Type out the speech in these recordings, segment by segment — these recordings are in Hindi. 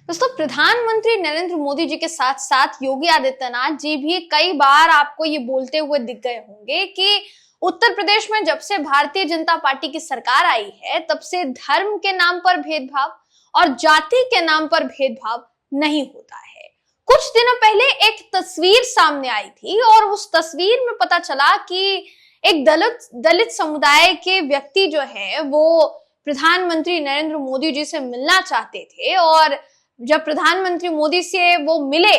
दोस्तों, प्रधानमंत्री नरेंद्र मोदी जी के साथ साथ योगी आदित्यनाथ जी भी कई बार आपको ये बोलते हुए दिख गए होंगे कि उत्तर प्रदेश में जब से भारतीय जनता पार्टी की सरकार आई है तब से धर्म के नाम पर भेदभाव और जाति के नाम पर भेदभाव नहीं होता है। कुछ दिनों पहले एक तस्वीर सामने आई थी और उस तस्वीर में पता चला कि एक दलित समुदाय के व्यक्ति जो है वो प्रधानमंत्री नरेंद्र मोदी जी से मिलना चाहते थे और जब प्रधानमंत्री मोदी से वो मिले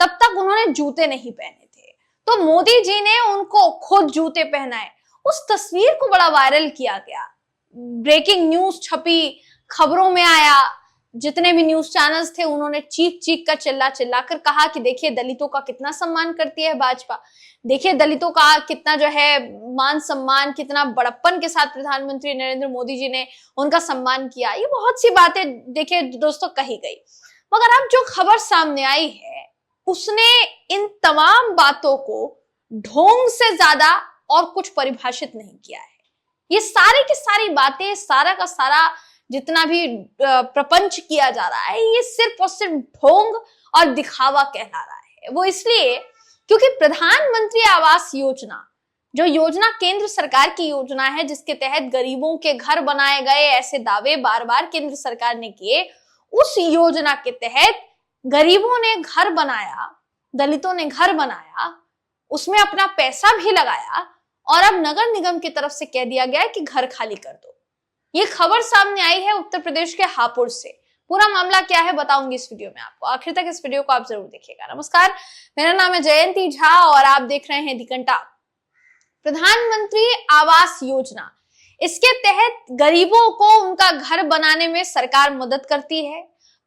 तब तक उन्होंने जूते नहीं पहने थे, तो मोदी जी ने उनको खुद जूते पहनाए। उस तस्वीर को बड़ा वायरल किया गया, ब्रेकिंग न्यूज छपी, खबरों में आया, जितने भी न्यूज चैनल्स थे उन्होंने चीख कर चिल्ला कर कहा कि देखिए दलितों का कितना सम्मान करती है भाजपा, देखिए दलितों का कितना जो है मान सम्मान, कितना बड़प्पन के साथ प्रधानमंत्री नरेंद्र मोदी जी ने उनका सम्मान किया। ये बहुत सी बातें देखिए दोस्तों कही गई, मगर अब जो खबर सामने आई है उसने इन तमाम बातों को ढोंग से ज्यादा और कुछ परिभाषित नहीं किया है। ये सारी की सारी बातें, सारा का सारा जितना भी प्रपंच किया जा रहा है, ये सिर्फ और सिर्फ ढोंग और दिखावा कहला रहा है। वो इसलिए क्योंकि प्रधानमंत्री आवास योजना, जो योजना केंद्र सरकार की योजना है जिसके तहत गरीबों के घर बनाए गए, ऐसे दावे बार बार केंद्र सरकार ने किए, उस योजना के तहत गरीबों ने घर बनाया, दलितों ने घर बनाया, उसमें अपना पैसा भी लगाया और अब नगर निगम की तरफ से कह दिया गया कि घर खाली कर दो। ये खबर सामने आई है उत्तर प्रदेश के हापुड़ से। पूरा मामला क्या है बताऊंगी इस वीडियो में आपको, आखिर तक इस वीडियो को आप जरूर देखिएगा। नमस्कार, मेरा नाम है जयंती झा और आप देख रहे हैं दी घंटा। प्रधानमंत्री आवास योजना, इसके तहत गरीबों को उनका घर बनाने में सरकार मदद करती है,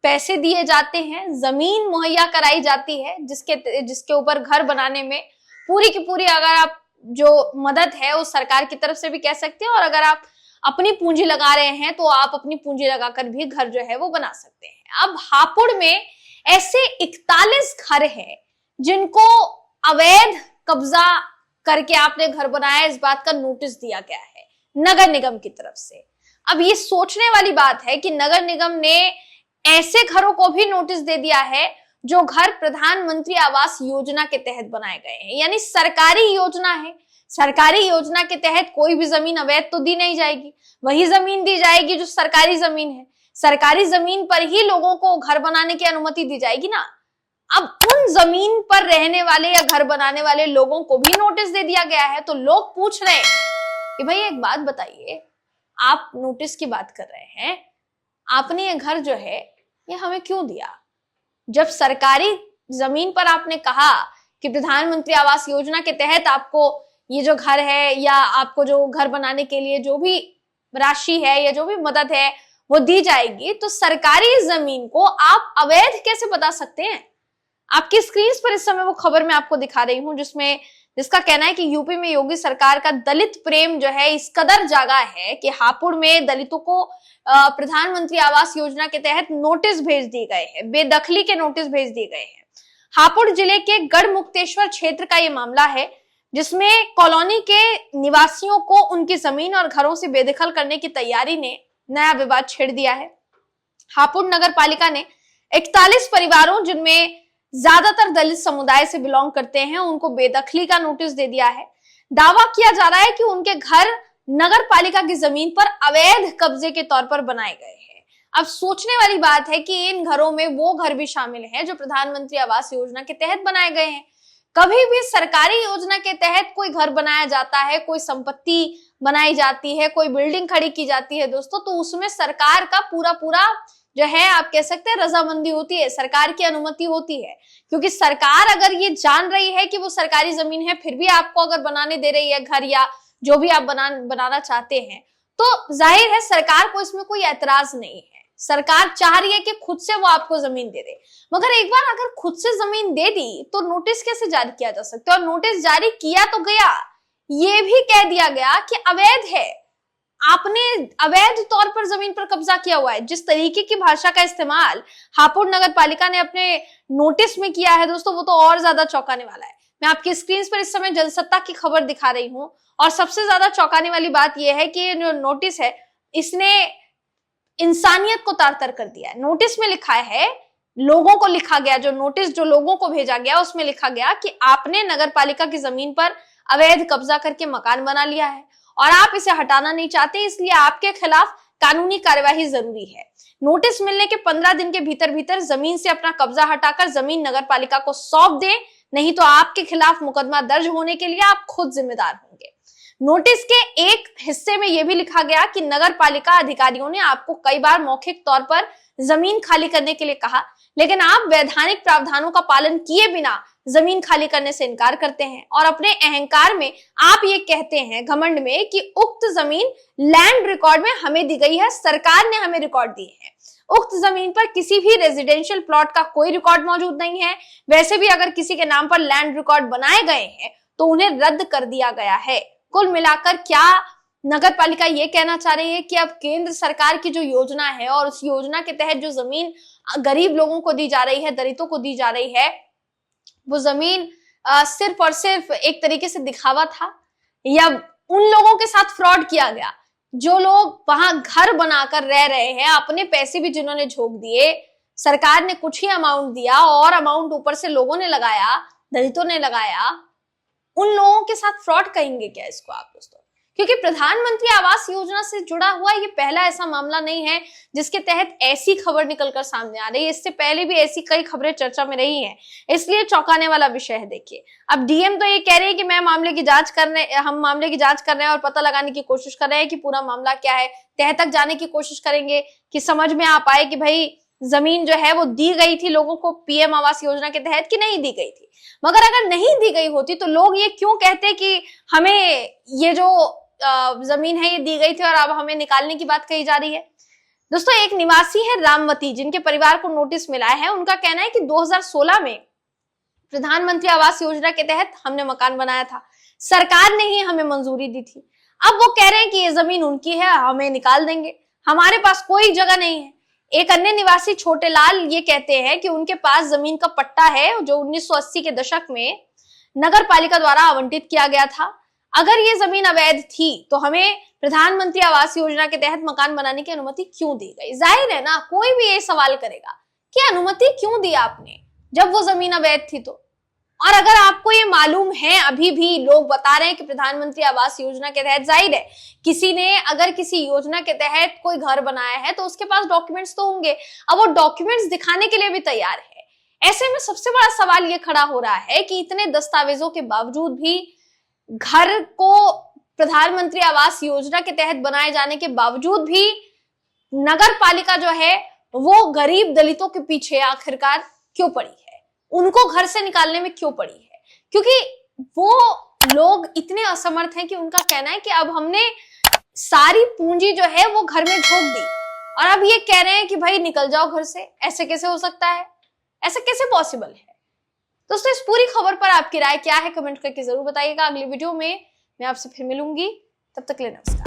पैसे दिए जाते हैं, जमीन मुहैया कराई जाती है जिसके ऊपर घर बनाने में पूरी की पूरी अगर आप जो मदद है वो सरकार की तरफ से भी कह सकते हैं, और अगर आप अपनी पूंजी लगा रहे हैं तो आप अपनी पूंजी लगाकर भी घर जो है वो बना सकते हैं। अब हापुड़ में ऐसे 41 घर हैं जिनको अवैध कब्जा करके आपने घर बनाया, इस बात का नोटिस दिया गया है नगर निगम की तरफ से। अब ये सोचने वाली बात है कि नगर निगम ने ऐसे घरों को भी नोटिस दे दिया है जो घर प्रधानमंत्री आवास योजना के तहत बनाए गए हैं, यानी सरकारी योजना है। सरकारी योजना के तहत कोई भी जमीन अवैध तो दी नहीं जाएगी, वही जमीन दी जाएगी जो सरकारी जमीन है। सरकारी जमीन पर ही लोगों को घर बनाने की अनुमति दी जाएगी ना। अब उन जमीन पर रहने वाले या घर बनाने वाले लोगों को भी नोटिस दे दिया गया है, तो लोग पूछ रहे हैं कि भाई एक बात बताइए, आप नोटिस की बात कर रहे हैं, आपने ये घर जो है ये हमें क्यों दिया? जब सरकारी जमीन पर आपने कहा कि प्रधानमंत्री आवास योजना के तहत आपको ये जो घर है या आपको जो घर बनाने के लिए जो भी राशि है या जो भी मदद है वो दी जाएगी, तो सरकारी जमीन को आप अवैध कैसे बता सकते हैं? आपकी स्क्रीन पर इस समय वो खबर मैं आपको दिखा रही हूं जिसका कहना है कि यूपी में योगी सरकार का दलित प्रेम जो है इस कदर जागा है कि हापुड़ में दलितों को प्रधानमंत्री आवास योजना के तहत नोटिस भेज दिए गए हैं, बेदखली के नोटिस भेज दिए गए हैं। हापुड़ जिले के गढ़मुक्तेश्वर क्षेत्र का ये मामला है जिसमें कॉलोनी के निवासियों को उनकी जमीन और घरों से बेदखल करने की तैयारी ने नया विवाद छेड़ दिया है। हापुड़ नगर पालिका ने 41 परिवारों जिनमें ज्यादातर दलित समुदाय से बिलोंग करते हैं उनको बेदखली का नोटिस दे दिया है। दावा किया जा रहा है कि उनके घर नगर पालिका की जमीन पर अवैध कब्जे के तौर पर बनाए गए हैं। अब सोचने वाली बात है कि इन घरों में वो घर भी शामिल हैं जो प्रधानमंत्री आवास योजना के तहत बनाए गए हैं। कभी भी सरकारी योजना के तहत कोई घर बनाया जाता है, कोई संपत्ति बनाई जाती है, कोई बिल्डिंग खड़ी की जाती है दोस्तों, तो उसमें सरकार का पूरा जो है आप कह सकते हैं रजामंदी होती है, सरकार की अनुमति होती है। क्योंकि सरकार अगर ये जान रही है कि वो सरकारी जमीन है फिर भी आपको अगर बनाने दे रही है घर या जो भी आप बनाना चाहते हैं, तो जाहिर है सरकार को इसमें कोई ऐतराज नहीं है। सरकार चाह रही है कि खुद से वो आपको जमीन दे दे, मगर एक बार अगर खुद से जमीन दे दी तो नोटिस कैसे जारी किया जा सकता है? और नोटिस जारी किया तो गया, ये भी कह दिया गया कि अवैध है, आपने अवैध तौर पर जमीन पर कब्जा किया हुआ है। जिस तरीके की भाषा का इस्तेमाल हापुड़ नगर पालिका ने अपने नोटिस में किया है दोस्तों, वो तो और ज्यादा चौंकाने वाला है। मैं आपकी स्क्रीन पर इस समय जनसत्ता की खबर दिखा रही हूं और सबसे ज्यादा चौंकाने वाली बात यह है कि जो नोटिस है इसने इंसानियत को तार-तार कर दिया है। नोटिस में लिखा है लोगों को लिखा गया, जो नोटिस जो लोगों को भेजा गया उसमें लिखा गया कि आपने नगर पालिका की जमीन पर अवैध कब्जा करके मकान बना लिया है और आप इसे हटाना नहीं चाहते, इसलिए आपके खिलाफ कानूनी कार्यवाही जरूरी है। नोटिस मिलने के 15 दिन के भीतर भीतर जमीन से अपना कब्जा हटाकर जमीन नगर पालिका को सौंप दें, नहीं तो आपके खिलाफ मुकदमा दर्ज होने के लिए आप खुद जिम्मेदार होंगे। नोटिस के एक हिस्से में यह भी लिखा गया कि नगर पालिका अधिकारियों ने आपको कई बार मौखिक तौर पर जमीन खाली करने के लिए कहा, लेकिन आप वैधानिक प्रावधानों का पालन किए बिना जमीन खाली करने से इनकार करते हैं और अपने अहंकार में आप ये कहते हैं घमंड में कि उक्त जमीन लैंड रिकॉर्ड में हमें दी गई है, सरकार ने हमें रिकॉर्ड दी है। उक्त जमीन पर किसी भी रेजिडेंशियल प्लॉट का कोई रिकॉर्ड मौजूद नहीं है। वैसे भी अगर किसी के नाम पर लैंड रिकॉर्ड बनाए गए हैं तो उन्हें रद्द कर दिया गया है। कुल मिलाकर क्या नगर पालिका ये कहना चाह रही है कि अब केंद्र सरकार की जो योजना है और उस योजना के तहत जो जमीन गरीब लोगों को दी जा रही है, दलितों को दी जा रही है, वो जमीन सिर्फ और सिर्फ एक तरीके से दिखावा था, या उन लोगों के साथ फ्रॉड किया गया जो लोग वहां घर बनाकर रह रहे हैं, अपने पैसे भी जिन्होंने झोंक दिए, सरकार ने कुछ ही अमाउंट दिया और अमाउंट ऊपर से लोगों ने लगाया, दलितों ने लगाया, उन लोगों के साथ फ्रॉड कहेंगे क्या इसको आप दोस्तों? क्योंकि प्रधानमंत्री आवास योजना से जुड़ा हुआ ये पहला ऐसा मामला नहीं है जिसके तहत ऐसी खबर निकलकर सामने आ रही है। इससे पहले भी ऐसी कई खबरें चर्चा में रही हैं, इसलिए चौंकाने वाला विषय है। देखिए, अब डीएम तो ये कह रहे हैं कि हम मामले की जांच कर रहे हैं और पता लगाने की कोशिश कर रहे हैं कि पूरा मामला क्या है, तह तक जाने की कोशिश करेंगे कि समझ में आ पाए कि भाई जमीन जो है वो दी गई थी लोगों को पीएम आवास योजना के तहत कि नहीं दी गई थी। मगर अगर नहीं दी गई होती तो लोग ये क्यों कहते कि हमें ये जो जमीन है ये दी गई थी और अब हमें निकालने की बात कही जा रही है। दोस्तों, एक निवासी है रामवती, जिनके परिवार को नोटिस मिला है। उनका कहना है कि 2016 में प्रधानमंत्री आवास योजना के तहत हमने मकान बनाया था, सरकार ने ही हमें मंजूरी दी थी। अब वो कह रहे हैं कि ये जमीन उनकी है, हमें निकाल देंगे, हमारे पास कोई जगह नहीं है। एक अन्य निवासी छोटे लाल ये कहते हैं कि उनके पास जमीन का पट्टा है जो 1980 के दशक में नगर पालिका द्वारा आवंटित किया गया था। अगर ये जमीन अवैध थी तो हमें प्रधानमंत्री आवास योजना के तहत मकान बनाने की अनुमति क्यों दी गई? जाहिर है ना, कोई भी ये सवाल करेगा कि अनुमति क्यों दी आपने जब वो जमीन अवैध थी तो। और अगर आपको ये मालूम है, अभी भी लोग बता रहे हैं कि प्रधानमंत्री आवास योजना के तहत, जाहिर है किसी ने अगर किसी योजना के तहत कोई घर बनाया है तो उसके पास डॉक्यूमेंट्स तो होंगे। अब वो डॉक्यूमेंट्स दिखाने के लिए भी तैयार है। ऐसे में सबसे बड़ा सवाल ये खड़ा हो रहा है कि इतने दस्तावेजों के बावजूद भी, घर को प्रधानमंत्री आवास योजना के तहत बनाए जाने के बावजूद भी नगर पालिका जो है वो गरीब दलितों के पीछे आखिरकार क्यों पड़ी है, उनको घर से निकालने में क्यों पड़ी है? क्योंकि वो लोग इतने असमर्थ हैं कि उनका कहना है कि अब हमने सारी पूंजी जो है वो घर में झोंक दी और अब ये कह रहे हैं कि भाई निकल जाओ घर से। ऐसे कैसे हो सकता है? ऐसा कैसे पॉसिबल है? दोस्तों, इस पूरी खबर पर आपकी राय क्या है, कमेंट करके जरूर बताइएगा। अगली वीडियो में मैं आपसे फिर मिलूंगी, तब तक के लिए नमस्कार।